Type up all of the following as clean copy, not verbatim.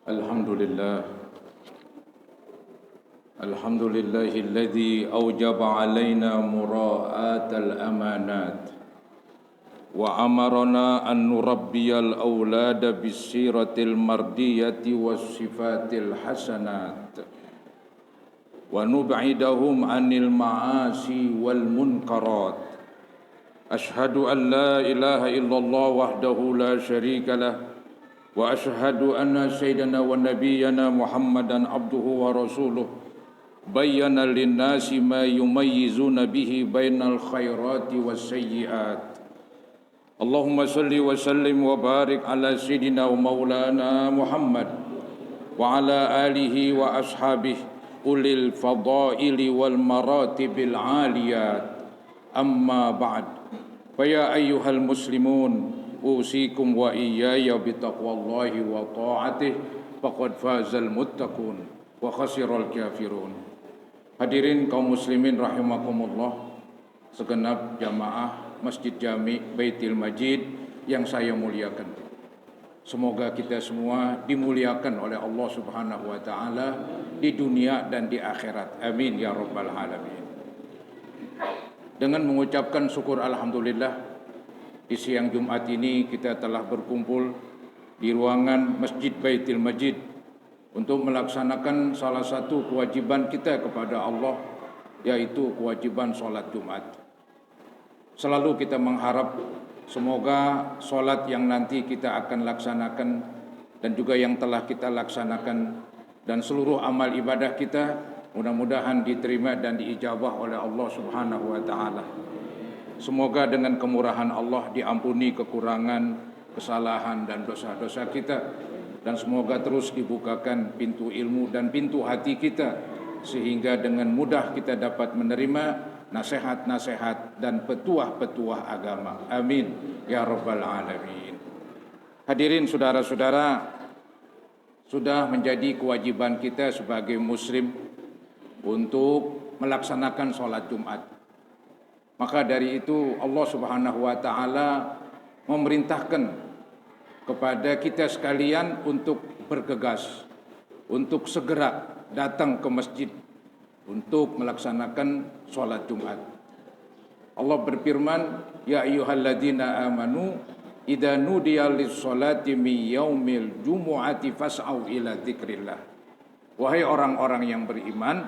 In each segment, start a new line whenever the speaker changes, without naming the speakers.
الحمد لله الحمد لله الذي أوجب علينا مراعاة الأمانات وأمرنا أن نربي الأولاد بالسيرة المردية والصفات الحسنات ونبعدهم عن المعاصي والمنكرات. أشهد أن لا إله إلا الله وحده لا شريك له وأشهد أن سيدنا ونبينا محمدا عبده ورسوله بين للناس ما يميزون به بين الخيرات والسيئات. اللهم صل وسلم وبارك على سيدنا ومولانا محمد وعلى آله وأصحابه أولي الفضائل والمراتب العاليات. أما بعد، فيا أيها المسلمون أوصيكم وإياي بتقوى الله وطاعته فقد فاز المتقون وخسر الكافرون. Hadirin kaum muslimin rahimakumullah, segenap jamaah Masjid Jami Baitul Majid yang saya muliakan. Semoga kita semua dimuliakan oleh Allah Subhanahu wa taala di dunia dan di akhirat. Amin ya rabbal alamin. Dengan mengucapkan syukur alhamdulillah, di siang Jumat ini kita telah berkumpul di ruangan Masjid Baitul Majid untuk melaksanakan salah satu kewajiban kita kepada Allah, yaitu kewajiban sholat Jumat. Selalu kita mengharap semoga sholat yang nanti kita akan laksanakan dan juga yang telah kita laksanakan dan seluruh amal ibadah kita mudah-mudahan diterima dan diijabah oleh Allah Subhanahu wa taala. Semoga dengan kemurahan Allah diampuni kekurangan, kesalahan dan dosa-dosa kita, dan semoga terus dibukakan pintu ilmu dan pintu hati kita sehingga dengan mudah kita dapat menerima nasihat-nasihat dan petuah-petuah agama. Amin ya rabbal alamin. Hadirin saudara-saudara, sudah menjadi kewajiban kita sebagai muslim untuk melaksanakan sholat Jumat. Maka dari itu Allah Subhanahu wa taala memerintahkan kepada kita sekalian untuk bergegas, untuk segera datang ke masjid untuk melaksanakan sholat Jumat. Allah berfirman, ya ayyuhalladzina amanu idza nudiya lis-sholati min yaumil jumu'ati fas'au ila dzikrillah. Wahai orang-orang yang beriman,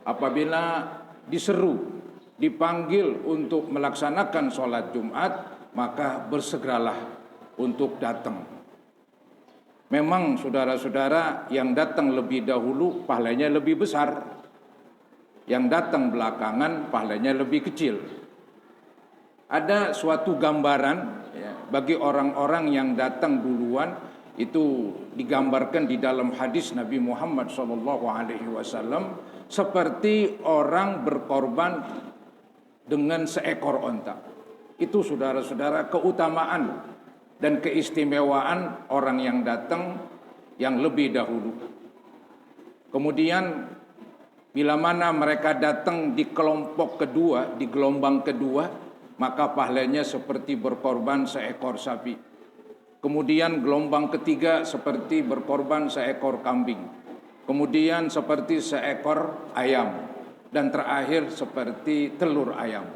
apabila diseru, dipanggil untuk melaksanakan sholat Jumat, maka bersegeralah untuk datang. Memang saudara-saudara, yang datang lebih dahulu pahalanya lebih besar, yang datang belakangan pahalanya lebih kecil. Ada suatu gambaran ya, bagi orang-orang yang datang duluan, itu digambarkan di dalam hadis Nabi Muhammad SAW seperti orang berkorban dengan seekor onta. Itu saudara-saudara keutamaan dan keistimewaan orang yang datang yang lebih dahulu. Kemudian bila mana mereka datang di kelompok kedua, di gelombang kedua, maka pahalanya seperti berkorban seekor sapi. Kemudian gelombang ketiga seperti berkorban seekor kambing. Kemudian seperti seekor ayam. Dan terakhir seperti telur ayam.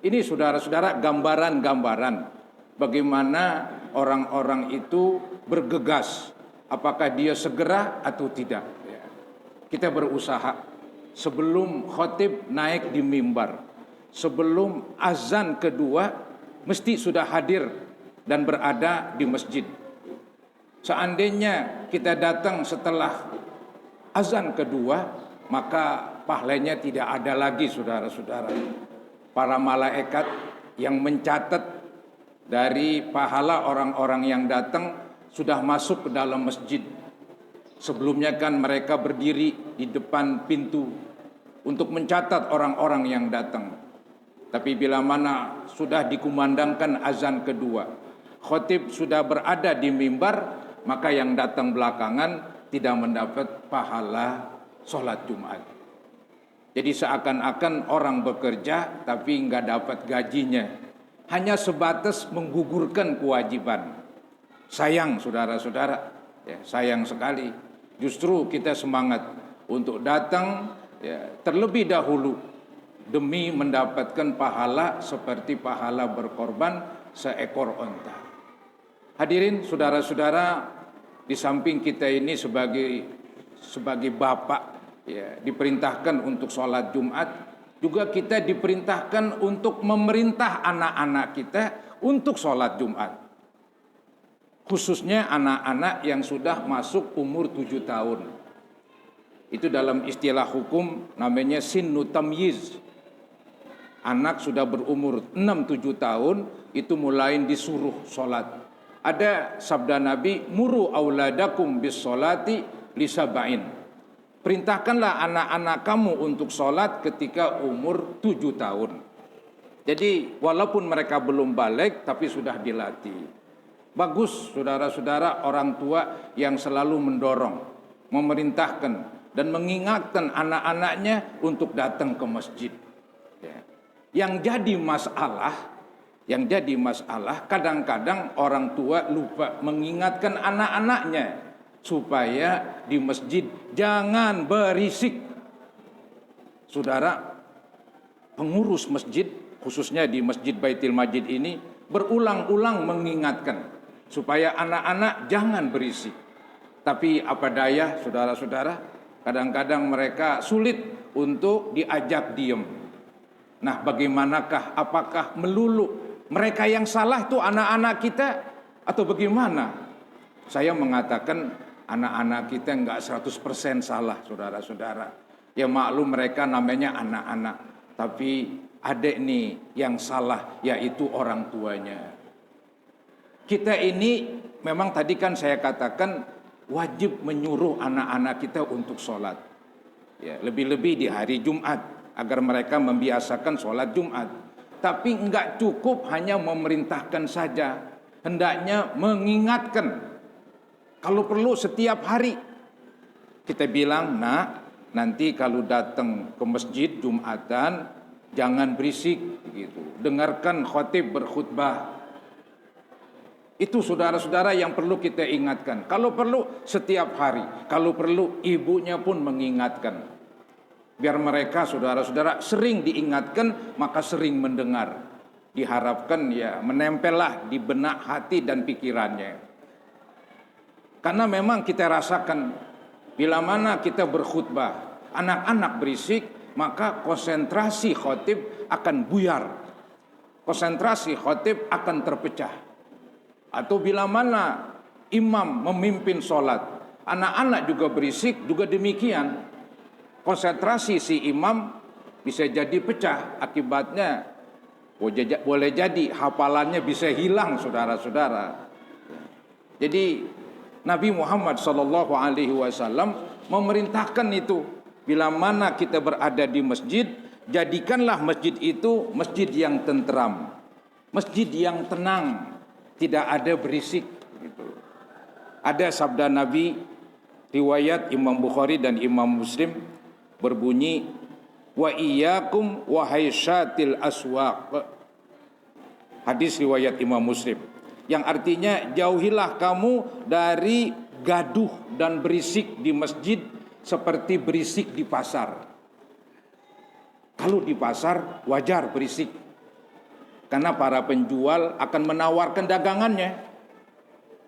Ini saudara-saudara gambaran-gambaran bagaimana orang-orang itu bergegas, apakah dia segera atau tidak. Kita berusaha sebelum khatib naik di mimbar, sebelum azan kedua mesti sudah hadir dan berada di masjid. Seandainya kita datang setelah azan kedua, maka pahalanya tidak ada lagi saudara-saudara. Para malaikat yang mencatat dari pahala orang-orang yang datang sudah masuk ke dalam masjid. Sebelumnya kan mereka berdiri di depan pintu untuk mencatat orang-orang yang datang. Tapi bila mana sudah dikumandangkan azan kedua, khatib sudah berada di mimbar, maka yang datang belakangan tidak mendapat pahala sholat Jumat. Jadi seakan-akan orang bekerja tapi nggak dapat gajinya. Hanya sebatas menggugurkan kewajiban. Sayang saudara-saudara, ya, sayang sekali. Justru kita semangat untuk datang ya, terlebih dahulu demi mendapatkan pahala seperti pahala berkorban seekor onta. Hadirin saudara-saudara, di samping kita ini sebagai bapak ya, diperintahkan untuk sholat Jumat, juga kita diperintahkan untuk memerintah anak-anak kita untuk sholat Jumat. Khususnya anak-anak yang sudah masuk umur 7 tahun. Itu dalam istilah hukum namanya sinnu tamyiz. Anak sudah berumur 6-7 tahun itu mulai disuruh sholat. Ada sabda Nabi, muru auladakum bis sholati lisaba'in. Perintahkanlah anak-anak kamu untuk sholat ketika umur 7 tahun. Jadi walaupun mereka belum balik tapi sudah dilatih. Bagus saudara-saudara orang tua yang selalu mendorong, memerintahkan dan mengingatkan anak-anaknya untuk datang ke masjid. Ya. Yang jadi masalah kadang-kadang orang tua lupa mengingatkan anak-anaknya supaya di masjid jangan berisik. Saudara, pengurus masjid khususnya di Masjid Baitul Majid ini berulang-ulang mengingatkan supaya anak-anak jangan berisik. Tapi apa daya saudara-saudara, kadang-kadang mereka sulit untuk diajak diam. Nah, bagaimanakah? Apakah melulu mereka yang salah tuh anak-anak kita atau bagaimana? Saya mengatakan anak-anak kita enggak 100% salah, saudara-saudara. Ya maklum mereka namanya anak-anak, tapi ada nih yang salah, yaitu orang tuanya. Kita ini memang tadi kan saya katakan wajib menyuruh anak-anak kita untuk sholat. Ya, lebih-lebih di hari Jumat agar mereka membiasakan sholat Jumat. Tapi enggak cukup hanya memerintahkan saja, hendaknya mengingatkan. Kalau perlu setiap hari kita bilang, nah nanti kalau datang ke masjid Jumatan jangan berisik gitu. Dengarkan khatib berkhutbah. Itu saudara-saudara yang perlu kita ingatkan. Kalau perlu setiap hari, kalau perlu ibunya pun mengingatkan. Biar mereka saudara-saudara sering diingatkan, maka sering mendengar. Diharapkan ya menempellah di benak hati dan pikirannya. Karena memang kita rasakan bila mana kita berkhutbah, anak-anak berisik, maka konsentrasi khatib akan buyar. Konsentrasi khatib akan terpecah. Atau bila mana imam memimpin sholat, anak-anak juga berisik, juga demikian. Konsentrasi si imam bisa jadi pecah, akibatnya boleh jadi hafalannya bisa hilang saudara-saudara. Jadi Nabi Muhammad SAW memerintahkan itu, bila mana kita berada di masjid, jadikanlah masjid itu masjid yang tentram, masjid yang tenang, tidak ada berisik. Gitu. Ada sabda Nabi riwayat Imam Bukhari dan Imam Muslim berbunyi, wa iyyakum wa haisyatil aswaq. Hadis riwayat Imam Muslim, yang artinya jauhilah kamu dari gaduh dan berisik di masjid seperti berisik di pasar. Kalau di pasar wajar berisik, karena para penjual akan menawarkan dagangannya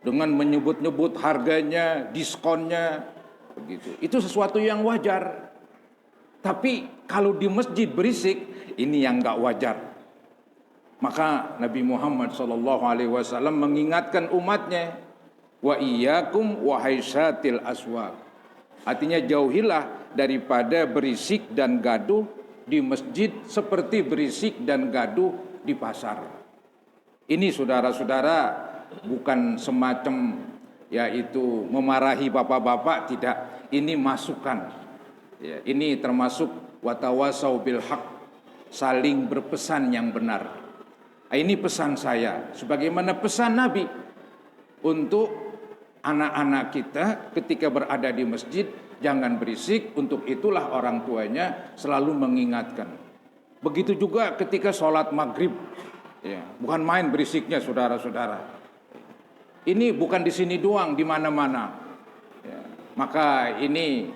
dengan menyebut-nyebut harganya, diskonnya, begitu. Itu sesuatu yang wajar. Tapi kalau di masjid berisik, ini yang enggak wajar. Maka Nabi Muhammad SAW mengingatkan umatnya, wa iyyakum wa haisyatil aswaq. Artinya jauhilah daripada berisik dan gaduh di masjid seperti berisik dan gaduh di pasar. Ini saudara-saudara bukan semacam yaitu memarahi bapak-bapak, tidak. Ini masukan. Ya, ini termasuk watawasau bil haq, saling berpesan yang benar. Ini pesan saya, sebagaimana pesan Nabi untuk anak-anak kita ketika berada di masjid jangan berisik. Untuk itulah orang tuanya selalu mengingatkan. Begitu juga ketika sholat maghrib, ya, bukan main berisiknya saudara-saudara. Ini bukan di sini doang, di mana-mana. Ya, Maka ini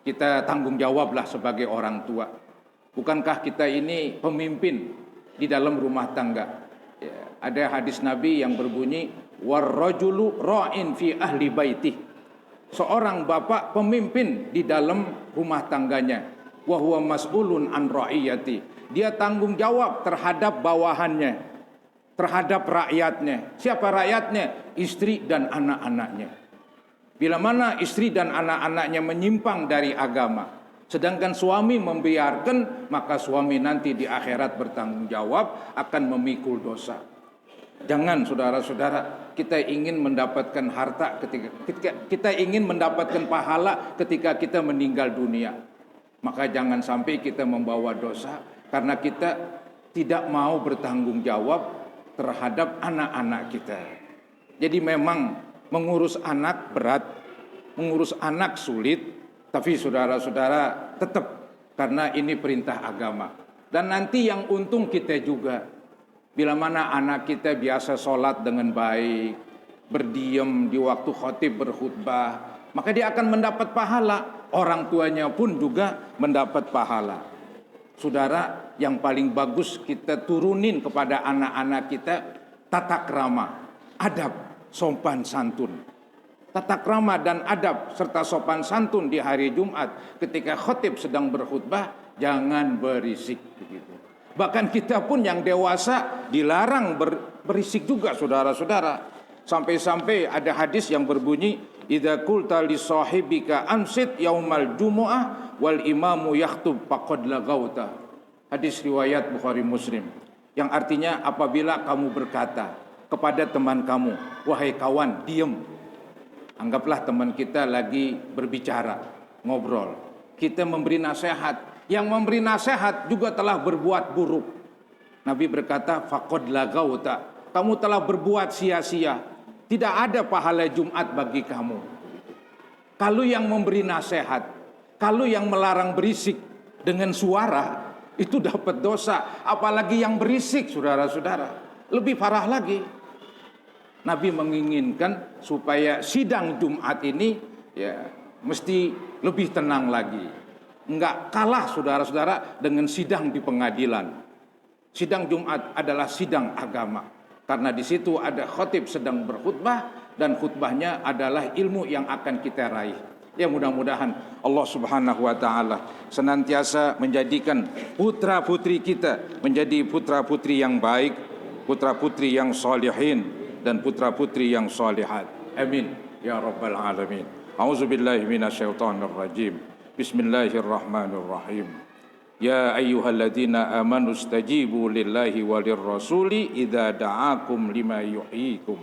kita tanggung jawablah sebagai orang tua. Bukankah kita ini pemimpin di dalam rumah tangga? Ya, ada hadis Nabi yang berbunyi, warrajulu ra'in fi ahli baitih. Seorang bapak pemimpin di dalam rumah tangganya. Wa huwa mas'ulun an ra'iyati. Dia tanggung jawab terhadap bawahannya, terhadap rakyatnya. Siapa rakyatnya? Istri dan anak-anaknya. Bila mana istri dan anak-anaknya menyimpang dari agama, sedangkan suami membiarkan, maka suami nanti di akhirat bertanggung jawab akan memikul dosa. Jangan saudara-saudara, kita ingin mendapatkan harta ketika kita ingin mendapatkan pahala ketika kita meninggal dunia. Maka jangan sampai kita membawa dosa karena kita tidak mau bertanggung jawab terhadap anak-anak kita. Jadi memang mengurus anak berat, mengurus anak sulit. Tapi saudara-saudara tetap, karena ini perintah agama. Dan nanti yang untung kita juga. Bila mana anak kita biasa sholat dengan baik, berdiam di waktu khotib berkhutbah, maka dia akan mendapat pahala. Orang tuanya pun juga mendapat pahala. Saudara, yang paling bagus kita turunin kepada anak-anak kita tata krama, adab, sopan santun. Tata krama dan adab serta sopan santun di hari Jumat ketika khotib sedang berkhutbah, jangan berisik begitu. Bahkan kita pun yang dewasa dilarang berisik juga saudara-saudara. Sampai-sampai ada hadis yang berbunyi, idza qulta li sahibika ansit yaumal jumu'ah wal imamu yakhthub faqad lagauta. Hadis riwayat Bukhari Muslim. Yang artinya apabila kamu berkata kepada teman kamu, wahai kawan, diam. Anggaplah teman kita lagi berbicara, ngobrol. Kita memberi nasihat. Yang memberi nasihat juga telah berbuat buruk. Nabi berkata, faqad lagauta. Kamu telah berbuat sia-sia. Tidak ada pahala Jumat bagi kamu. Kalau yang memberi nasihat, kalau yang melarang berisik dengan suara, itu dapat dosa. Apalagi yang berisik, saudara-saudara. Lebih parah lagi. Nabi menginginkan supaya sidang Jumat ini ya mesti lebih tenang lagi. Enggak kalah saudara-saudara dengan sidang di pengadilan. Sidang Jumat adalah sidang agama. Karena di situ ada khotib sedang berkhutbah dan khutbahnya adalah ilmu yang akan kita raih. Ya mudah-mudahan Allah Subhanahu wa taala senantiasa menjadikan putra-putri kita menjadi putra-putri yang baik, putra-putri yang sholihin dan putra-putri yang sholihat. Amin ya rabbal alamin. A'udzubillahi minasyaitonir rajim. Bismillahirrahmanirrahim. Ya ayyuhalladzina amanu stajibu lillahi walir rasuli idza da'akum lima yuhyikum.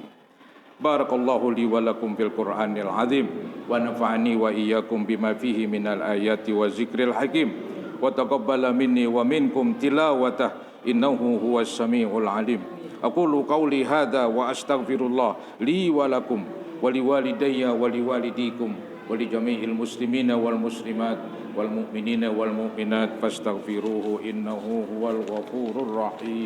Barakallahu li wa lakum fil Qur'anil azim wa nafa'ani wa iyyakum bima fihi minal ayati wa zikril hakim wa taqabbala minni wa minkum tilawatah innahu huwas samiul alim. Aqulu qawli hadza wa astaghfirullah li wa lakum wa liwalidayya wa liwalidikum wa li jami'il muslimina wal muslimat wal mu'minina wal mu'minat fastaghfiruhu innahu huwal ghafurur rahim.